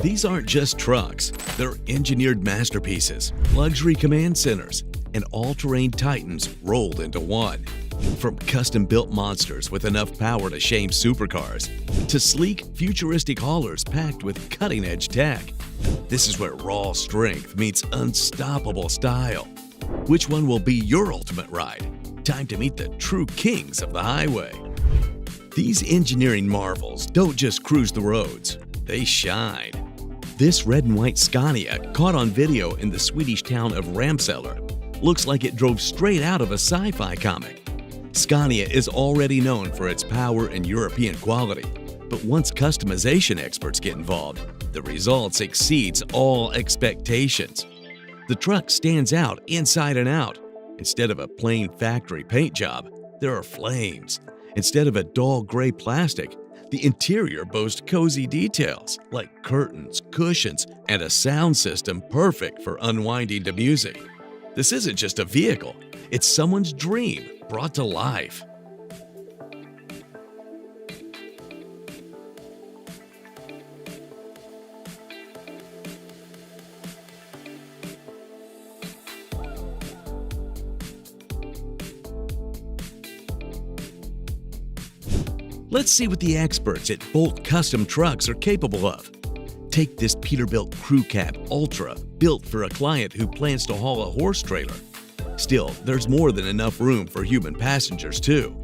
These aren't just trucks, they're engineered masterpieces, luxury command centers, and all-terrain titans rolled into one. From custom-built monsters with enough power to shame supercars, to sleek, futuristic haulers packed with cutting-edge tech. This is where raw strength meets unstoppable style. Which one will be your ultimate ride? Time to meet the true kings of the highway. These engineering marvels don't just cruise the roads, they shine. This red and white Scania, caught on video in the Swedish town of Ramsala, looks like it drove straight out of a sci-fi comic. Scania is already known for its power and European quality, but once customization experts get involved, the results exceeds all expectations. The truck stands out inside and out. Instead of a plain factory paint job, there are flames. Instead of a dull gray plastic, the interior boasts cozy details like curtains, cushions, and a sound system perfect for unwinding to music. This isn't just a vehicle, it's someone's dream brought to life. Let's see what the experts at Bolt Custom Trucks are capable of. Take this Peterbilt Crew Cab Ultra, built for a client who plans to haul a horse trailer. Still, there's more than enough room for human passengers too.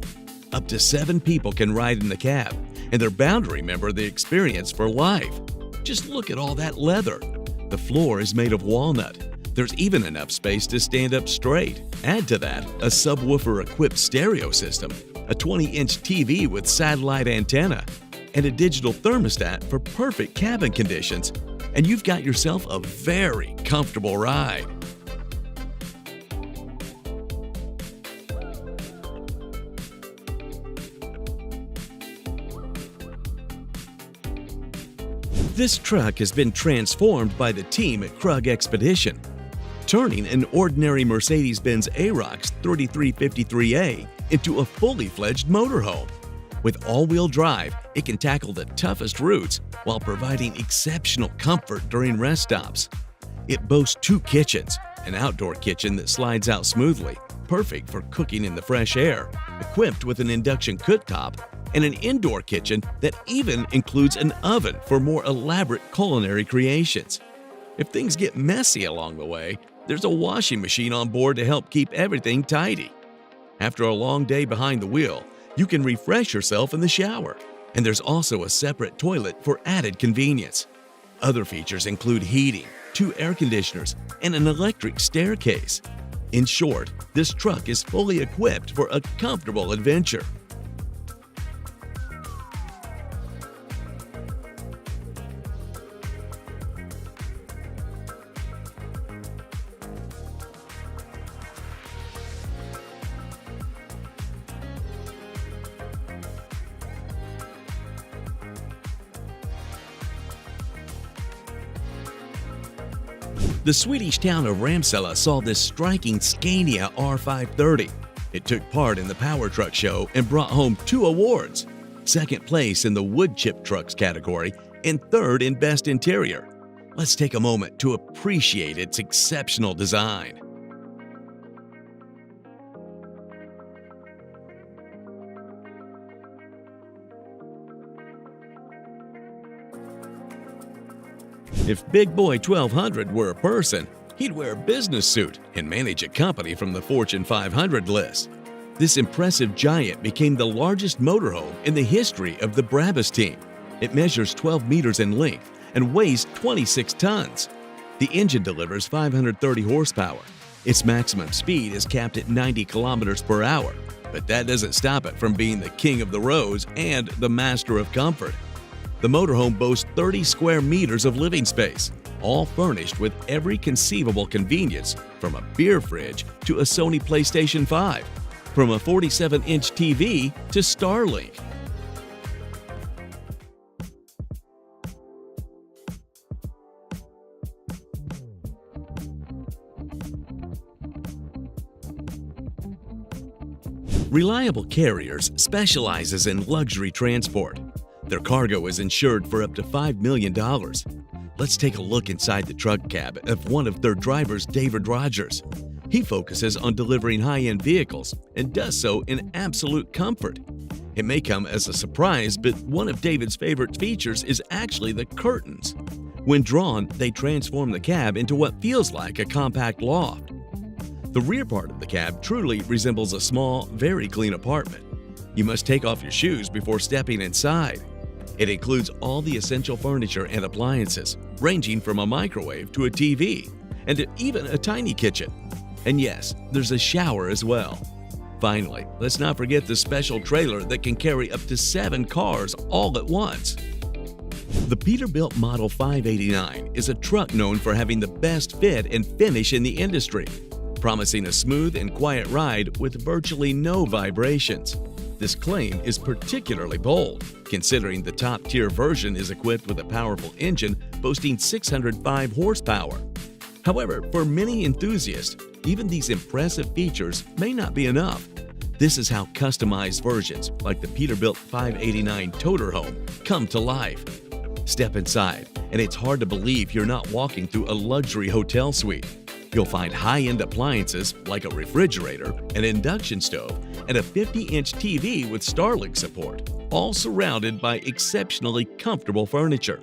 Up to 7 people can ride in the cab, and they're bound to remember the experience for life. Just look at all that leather. The floor is made of walnut. There's even enough space to stand up straight. Add to that a subwoofer-equipped stereo system, a 20-inch TV with satellite antenna, and a digital thermostat for perfect cabin conditions, and you've got yourself a very comfortable ride. This truck has been transformed by the team at Krug Expedition, turning an ordinary Mercedes-Benz Arox 3353A into a fully fledged motorhome. With all-wheel drive, it can tackle the toughest routes while providing exceptional comfort during rest stops. It boasts 2 kitchens, an outdoor kitchen that slides out smoothly, perfect for cooking in the fresh air, equipped with an induction cooktop, and an indoor kitchen that even includes an oven for more elaborate culinary creations. If things get messy along the way, there's a washing machine on board to help keep everything tidy. After a long day behind the wheel, you can refresh yourself in the shower, and there's also a separate toilet for added convenience. Other features include heating, 2 air conditioners, and an electric staircase. In short, this truck is fully equipped for a comfortable adventure. The Swedish town of Ramsala saw this striking Scania R530. It took part in the Power Truck Show and brought home 2 awards, 2nd place in the Wood Chip Trucks category and 3rd in Best Interior. Let's take a moment to appreciate its exceptional design. If Big Boy 1200 were a person, he'd wear a business suit and manage a company from the Fortune 500 list. This impressive giant became the largest motorhome in the history of the Brabus team. It measures 12 meters in length and weighs 26 tons. The engine delivers 530 horsepower. Its maximum speed is capped at 90 kilometers per hour, but that doesn't stop it from being the king of the roads and the master of comfort. The motorhome boasts 30 square meters of living space, all furnished with every conceivable convenience, from a beer fridge to a Sony PlayStation 5, from a 47-inch TV to Starlink. Reliable Carriers specializes in luxury transport. Their cargo is insured for up to $5 million. Let's take a look inside the truck cab of one of their drivers, David Rogers. He focuses on delivering high-end vehicles and does so in absolute comfort. It may come as a surprise, but one of David's favorite features is actually the curtains. When drawn, they transform the cab into what feels like a compact loft. The rear part of the cab truly resembles a small, very clean apartment. You must take off your shoes before stepping inside. It includes all the essential furniture and appliances, ranging from a microwave to a TV, and even a tiny kitchen. And yes, there's a shower as well. Finally, let's not forget the special trailer that can carry up to 7 cars all at once. The Peterbilt Model 589 is a truck known for having the best fit and finish in the industry, promising a smooth and quiet ride with virtually no vibrations. This claim is particularly bold, considering the top-tier version is equipped with a powerful engine boasting 605 horsepower. However, for many enthusiasts, even these impressive features may not be enough. This is how customized versions like the Peterbilt 589 Toter Home come to life. Step inside, and it's hard to believe you're not walking through a luxury hotel suite. You'll find high-end appliances like a refrigerator, an induction stove, and a 50-inch TV with Starlink support, all surrounded by exceptionally comfortable furniture.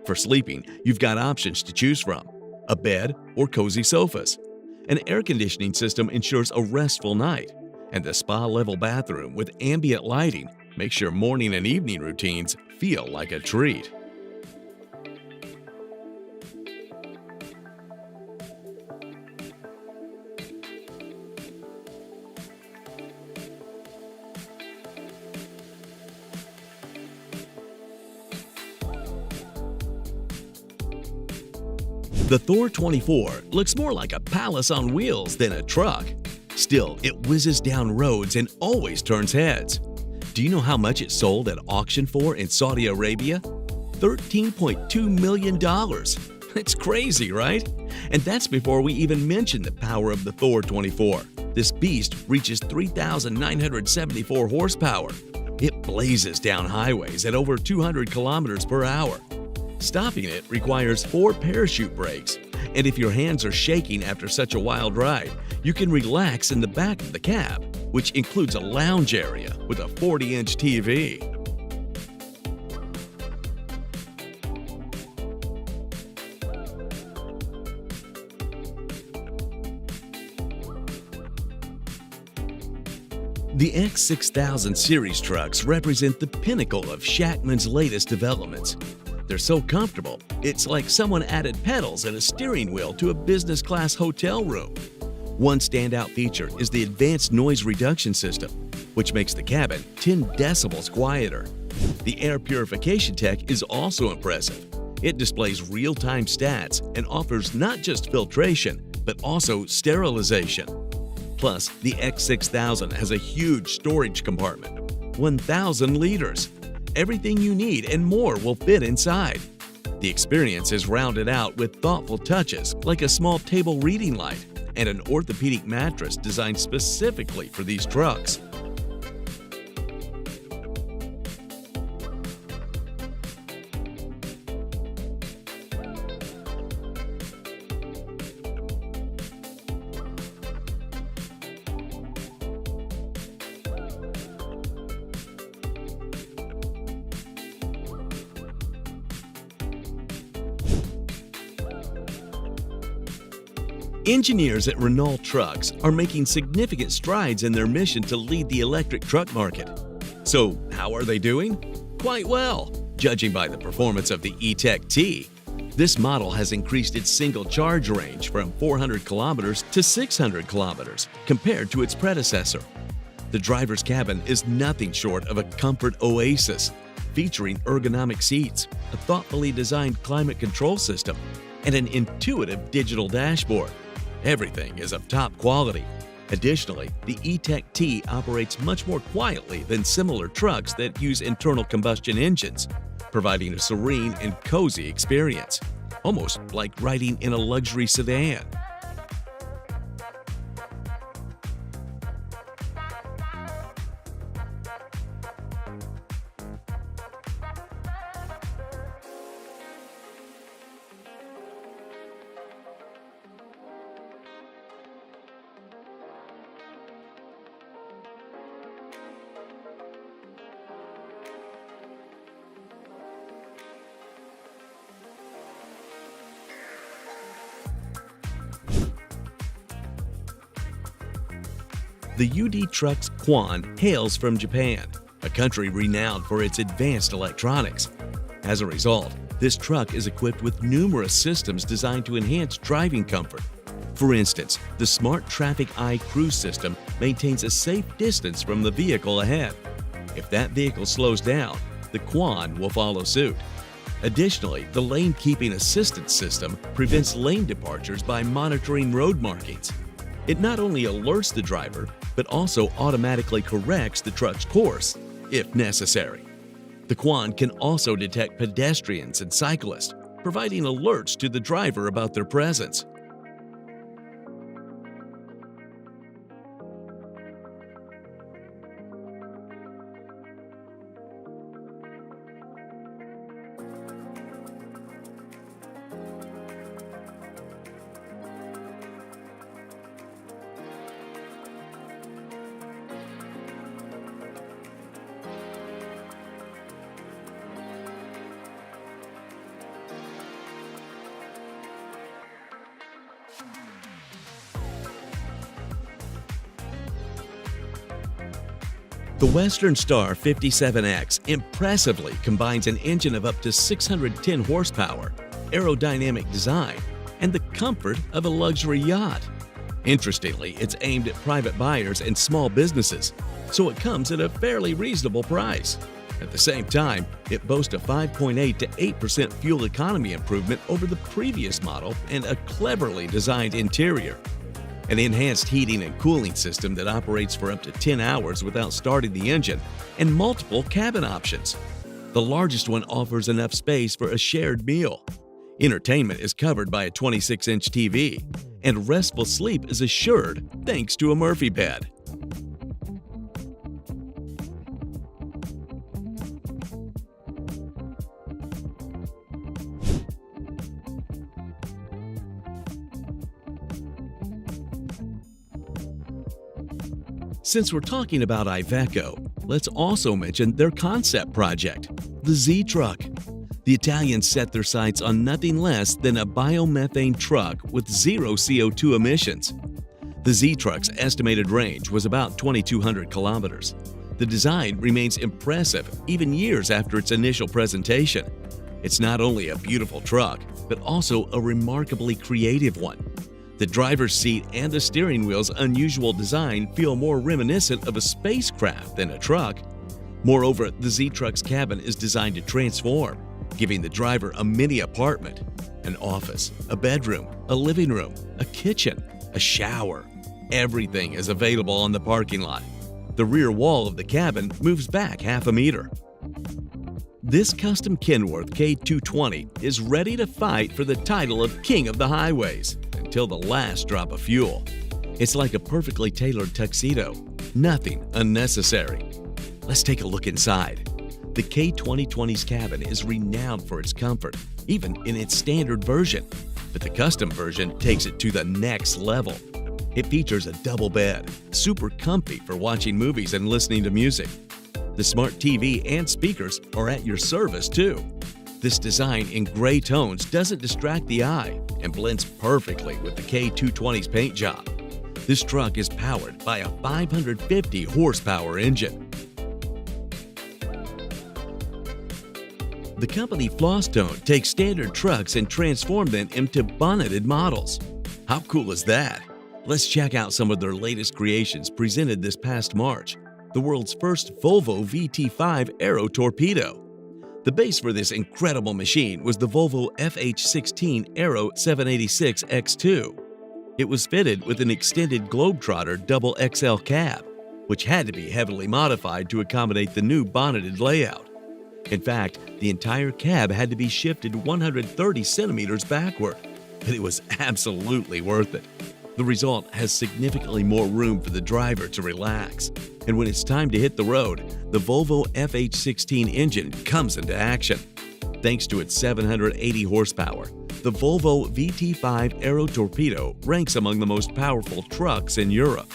For sleeping, you've got options to choose from: a bed or cozy sofas. An air conditioning system ensures a restful night, and the spa-level bathroom with ambient lighting makes your morning and evening routines feel like a treat. The Thor 24 looks more like a palace on wheels than a truck. Still, it whizzes down roads and always turns heads. Do you know how much it sold at auction for in Saudi Arabia? $13.2 million. It's crazy, right? And that's before we even mention the power of the Thor 24. This beast reaches 3,974 horsepower. It blazes down highways at over 200 kilometers per hour. Stopping it requires 4 parachute brakes, and if your hands are shaking after such a wild ride, you can relax in the back of the cab, which includes a lounge area with a 40-inch TV. The X6000 series trucks represent the pinnacle of Shackman's latest developments. They're so comfortable, it's like someone added pedals and a steering wheel to a business-class hotel room. One standout feature is the advanced noise reduction system, which makes the cabin 10 decibels quieter. The air purification tech is also impressive. It displays real-time stats and offers not just filtration, but also sterilization. Plus, the X6000 has a huge storage compartment, 1,000 liters. Everything you need and more will fit inside. The experience is rounded out with thoughtful touches like a small table reading light and an orthopedic mattress designed specifically for these trucks. Engineers at Renault Trucks are making significant strides in their mission to lead the electric truck market. So, how are they doing? Quite well, judging by the performance of the E-Tech T. This model has increased its single charge range from 400 kilometers to 600 kilometers compared to its predecessor. The driver's cabin is nothing short of a comfort oasis, featuring ergonomic seats, a thoughtfully designed climate control system, and an intuitive digital dashboard. Everything is of top quality. Additionally, the E-Tech T operates much more quietly than similar trucks that use internal combustion engines, providing a serene and cozy experience, almost like riding in a luxury sedan. The UD Truck's Quan hails from Japan, a country renowned for its advanced electronics. As a result, this truck is equipped with numerous systems designed to enhance driving comfort. For instance, the Smart Traffic Eye Cruise system maintains a safe distance from the vehicle ahead. If that vehicle slows down, the Quan will follow suit. Additionally, the Lane Keeping Assistance system prevents lane departures by monitoring road markings. It not only alerts the driver, but also automatically corrects the truck's course, if necessary. The Quan can also detect pedestrians and cyclists, providing alerts to the driver about their presence. The Western Star 57X impressively combines an engine of up to 610 horsepower, aerodynamic design, and the comfort of a luxury yacht. Interestingly, it's aimed at private buyers and small businesses, so it comes at a fairly reasonable price. At the same time, it boasts a 5.8 to 8% fuel economy improvement over the previous model and a cleverly designed interior. An enhanced heating and cooling system that operates for up to 10 hours without starting the engine, and multiple cabin options. The largest one offers enough space for a shared meal. Entertainment is covered by a 26-inch TV, and restful sleep is assured thanks to a Murphy bed. Since we're talking about Iveco, let's also mention their concept project, the Z-Truck. The Italians set their sights on nothing less than a biomethane truck with zero CO2 emissions. The Z-Truck's estimated range was about 2,200 kilometers. The design remains impressive even years after its initial presentation. It's not only a beautiful truck, but also a remarkably creative one. The driver's seat and the steering wheel's unusual design feel more reminiscent of a spacecraft than a truck. Moreover, the Z-Truck's cabin is designed to transform, giving the driver a mini apartment, an office, a bedroom, a living room, a kitchen, a shower. Everything is available on the parking lot. The rear wall of the cabin moves back half a meter. This custom Kenworth K220 is ready to fight for the title of King of the Highways until the last drop of fuel. It's like a perfectly tailored tuxedo, nothing unnecessary. Let's take a look inside. The K2020's cabin is renowned for its comfort, even in its standard version, but the custom version takes it to the next level. It features a double bed, super comfy for watching movies and listening to music. The smart TV and speakers are at your service too. This design in gray tones doesn't distract the eye and blends perfectly with the K220's paint job. This truck is powered by a 550 horsepower engine. The company Flosstone takes standard trucks and transforms them into bonneted models. How cool is that? Let's check out some of their latest creations presented this past March. The world's first Volvo VT5 Aero Torpedo. The base for this incredible machine was the Volvo FH16 Aero 786 X2. It was fitted with an extended Globetrotter double XL cab, which had to be heavily modified to accommodate the new bonneted layout. In fact, the entire cab had to be shifted 130 centimeters backward, but it was absolutely worth it. The result has significantly more room for the driver to relax. And when it's time to hit the road, the Volvo FH16 engine comes into action. Thanks to its 780 horsepower, the Volvo VT5 Aero Torpedo ranks among the most powerful trucks in Europe.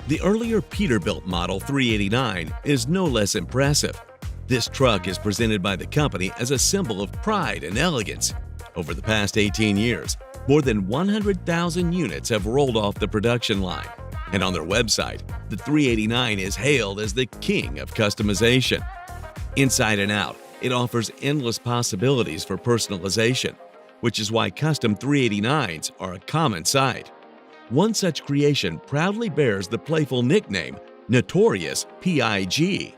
The earlier Peterbilt Model 389 is no less impressive. This truck is presented by the company as a symbol of pride and elegance. Over the past 18 years, more than 100,000 units have rolled off the production line. And on their website, the 389 is hailed as the king of customization. Inside and out, it offers endless possibilities for personalization, which is why custom 389s are a common sight. One such creation proudly bears the playful nickname Notorious P.I.G.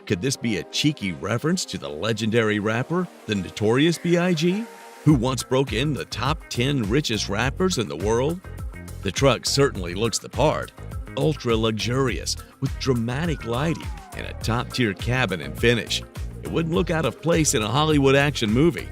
Could this be a cheeky reference to the legendary rapper, the Notorious B.I.G., who once broke in the top 10 richest rappers in the world? The truck certainly looks the part, ultra-luxurious with dramatic lighting and a top-tier cabin and finish. It wouldn't look out of place in a Hollywood action movie.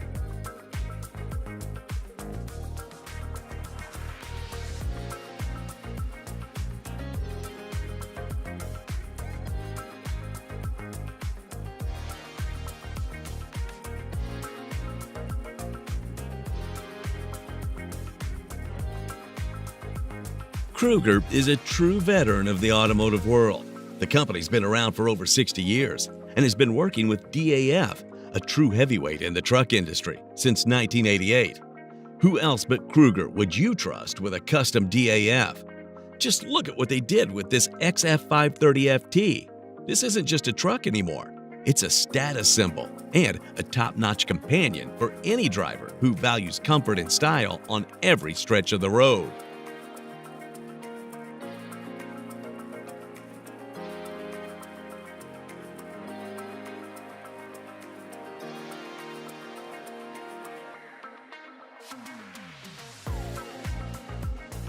Kruger is a true veteran of the automotive world. The company's been around for over 60 years and has been working with DAF, a true heavyweight in the truck industry, since 1988. Who else but Kruger would you trust with a custom DAF? Just look at what they did with this XF530FT. This isn't just a truck anymore. It's a status symbol and a top-notch companion for any driver who values comfort and style on every stretch of the road.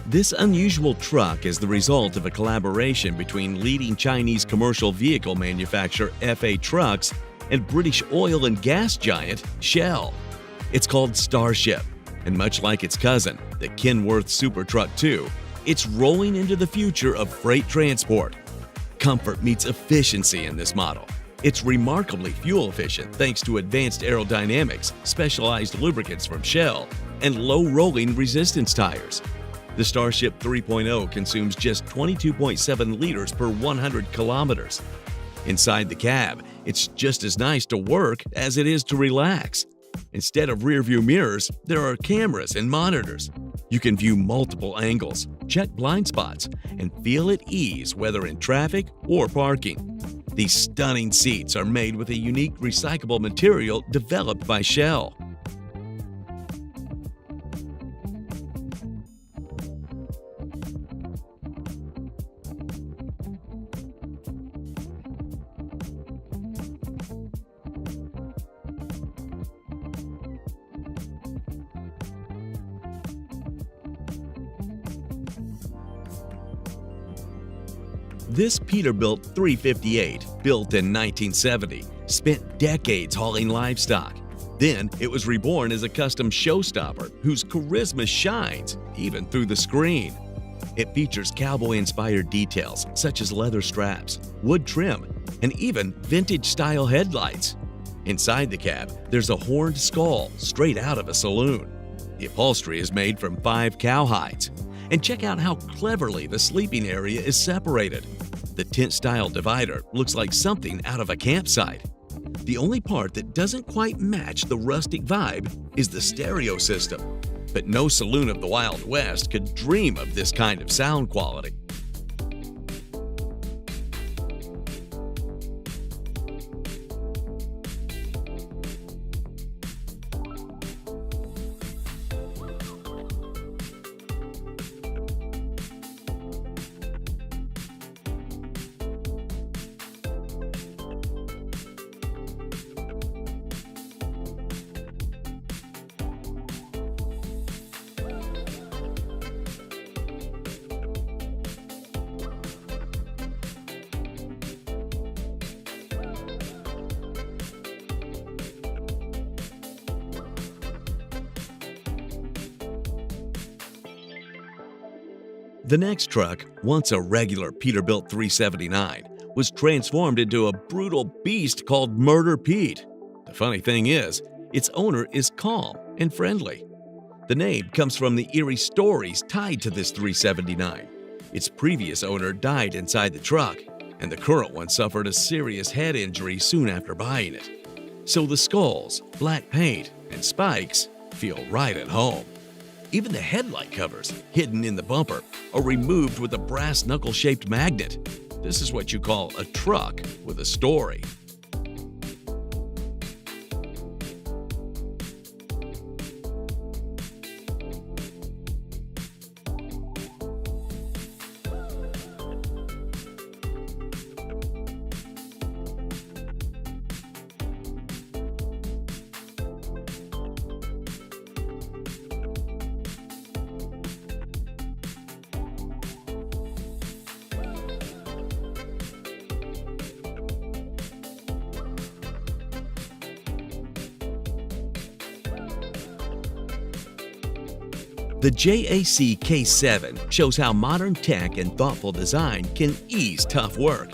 This unusual truck is the result of a collaboration between leading Chinese commercial vehicle manufacturer FA Trucks and British oil and gas giant Shell. It's called Starship, and much like its cousin, the Kenworth Super Truck 2, it's rolling into the future of freight transport. Comfort meets efficiency in this model. It's remarkably fuel efficient thanks to advanced aerodynamics, specialized lubricants from Shell, and low rolling resistance tires. The Starship 3.0 consumes just 22.7 liters per 100 kilometers. Inside the cab, it's just as nice to work as it is to relax. Instead of rearview mirrors, there are cameras and monitors. You can view multiple angles, check blind spots, and feel at ease whether in traffic or parking. These stunning seats are made with a unique recyclable material developed by Shell. This Peterbilt 358, built in 1970, spent decades hauling livestock. Then it was reborn as a custom showstopper whose charisma shines even through the screen. It features cowboy-inspired details such as leather straps, wood trim, and even vintage-style headlights. Inside the cab, there's a horned skull straight out of a saloon. The upholstery is made from 5 cowhides. And check out how cleverly the sleeping area is separated. The tent-style divider looks like something out of a campsite. The only part that doesn't quite match the rustic vibe is the stereo system. But no saloon of the Wild West could dream of this kind of sound quality. The next truck, once a regular Peterbilt 379, was transformed into a brutal beast called Murder Pete. The funny thing is, its owner is calm and friendly. The name comes from the eerie stories tied to this 379. Its previous owner died inside the truck, and the current one suffered a serious head injury soon after buying it. So the skulls, black paint, and spikes feel right at home. Even the headlight covers, hidden in the bumper, are removed with a brass knuckle-shaped magnet. This is what you call a truck with a story. The JAC K7 shows how modern tech and thoughtful design can ease tough work.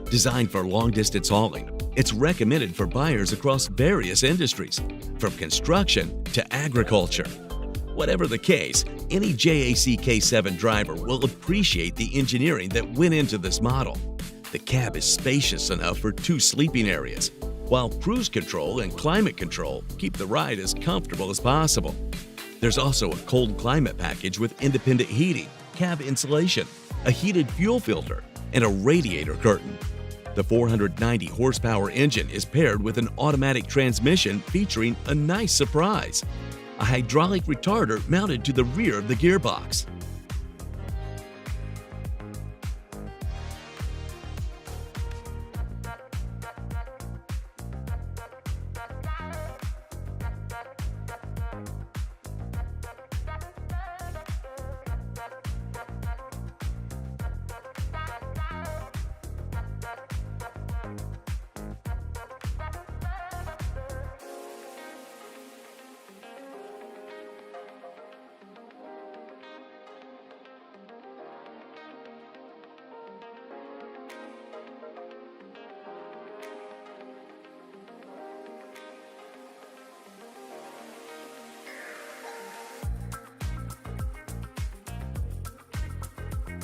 Designed for long-distance hauling, it's recommended for buyers across various industries, from construction to agriculture. Whatever the case, any JAC K7 driver will appreciate the engineering that went into this model. The cab is spacious enough for 2 sleeping areas, while cruise control and climate control keep the ride as comfortable as possible. There's also a cold climate package with independent heating, cab insulation, a heated fuel filter, and a radiator curtain. The 490 horsepower engine is paired with an automatic transmission featuring a nice surprise: a hydraulic retarder mounted to the rear of the gearbox.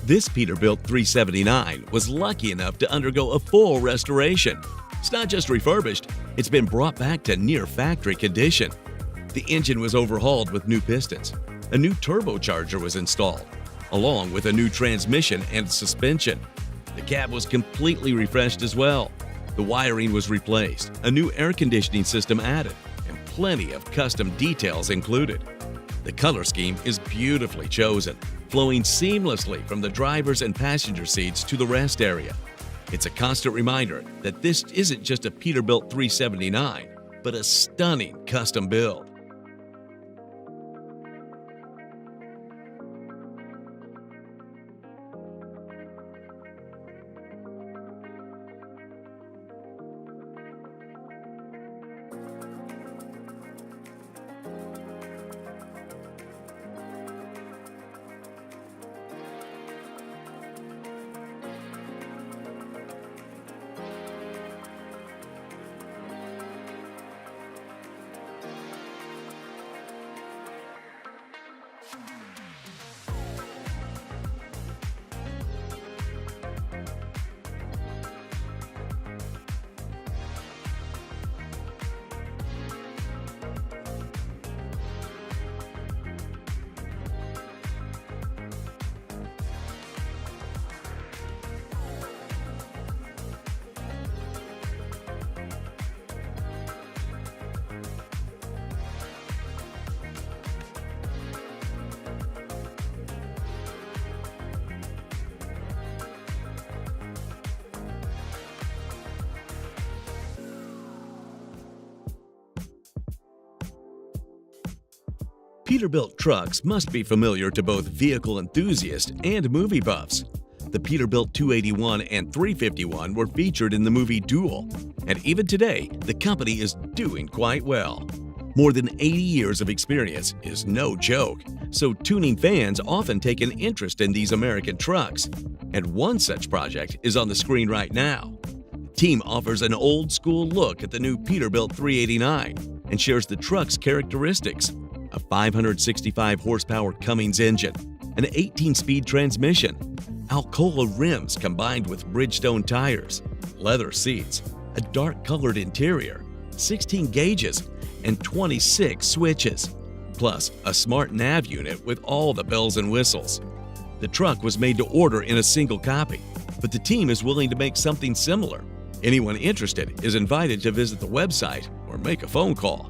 This Peterbilt 379 was lucky enough to undergo a full restoration. It's not just refurbished, it's been brought back to near factory condition. The engine was overhauled with new pistons. A new turbocharger was installed, along with a new transmission and suspension. The cab was completely refreshed as well. The wiring was replaced, a new air conditioning system added, and plenty of custom details included. The color scheme is beautifully chosen, flowing seamlessly from the driver's and passenger seats to the rest area. It's a constant reminder that this isn't just a Peterbilt 379, but a stunning custom build. Peterbilt trucks must be familiar to both vehicle enthusiasts and movie buffs. The Peterbilt 281 and 351 were featured in the movie Duel, and even today, the company is doing quite well. More than 80 years of experience is no joke, so tuning fans often take an interest in these American trucks, and one such project is on the screen right now. The team offers an old-school look at the new Peterbilt 389 and shares the truck's characteristics: a 565 horsepower Cummins engine, an 18-speed transmission, Alcoa rims combined with Bridgestone tires, leather seats, a dark-colored interior, 16 gauges, and 26 switches, plus a smart nav unit with all the bells and whistles. The truck was made to order in a single copy, but the team is willing to make something similar. Anyone interested is invited to visit the website or make a phone call.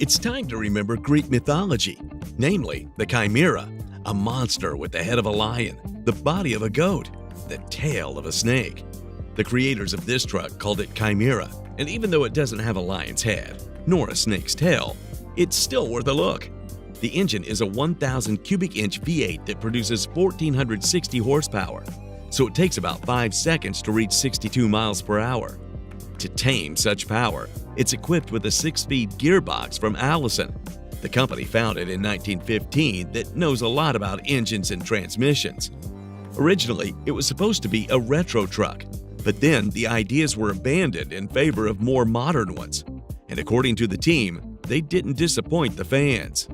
It's time to remember Greek mythology, namely the Chimera, a monster with the head of a lion, the body of a goat, the tail of a snake. The creators of this truck called it Chimera, and even though it doesn't have a lion's head, nor a snake's tail, it's still worth a look. The engine is a 1,000 cubic inch V8 that produces 1,460 horsepower, so it takes about 5 seconds to reach 62 miles per hour. To tame such power, it's equipped with a 6-speed gearbox from Allison, the company founded in 1915 that knows a lot about engines and transmissions. Originally, it was supposed to be a retro truck, but then the ideas were abandoned in favor of more modern ones. And according to the team, they didn't disappoint the fans.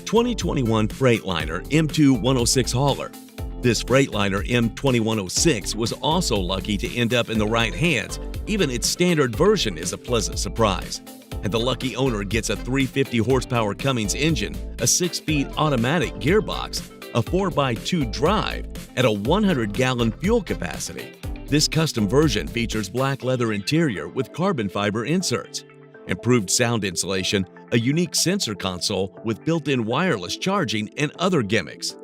(2021) Freightliner M2-106 hauler. This Freightliner M2106 was also lucky to end up in the right hands. Even its standard version is a pleasant surprise. And the lucky owner gets a 350 horsepower Cummins engine, a 6-speed automatic gearbox, a 4x2 drive, and a 100-gallon fuel capacity. This custom version features black leather interior with carbon fiber inserts, improved sound insulation, a unique sensor console with built-in wireless charging, and other gimmicks.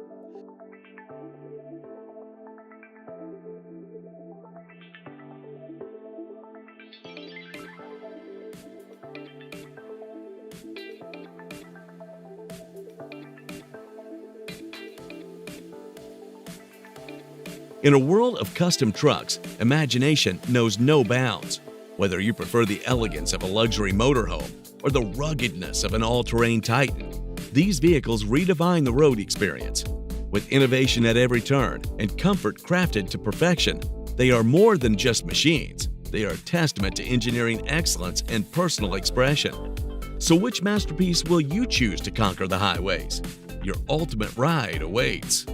In a world of custom trucks, imagination knows no bounds. Whether you prefer the elegance of a luxury motorhome or the ruggedness of an all-terrain Titan, these vehicles redefine the road experience. With innovation at every turn and comfort crafted to perfection, they are more than just machines. They are a testament to engineering excellence and personal expression. So which masterpiece will you choose to conquer the highways? Your ultimate ride awaits.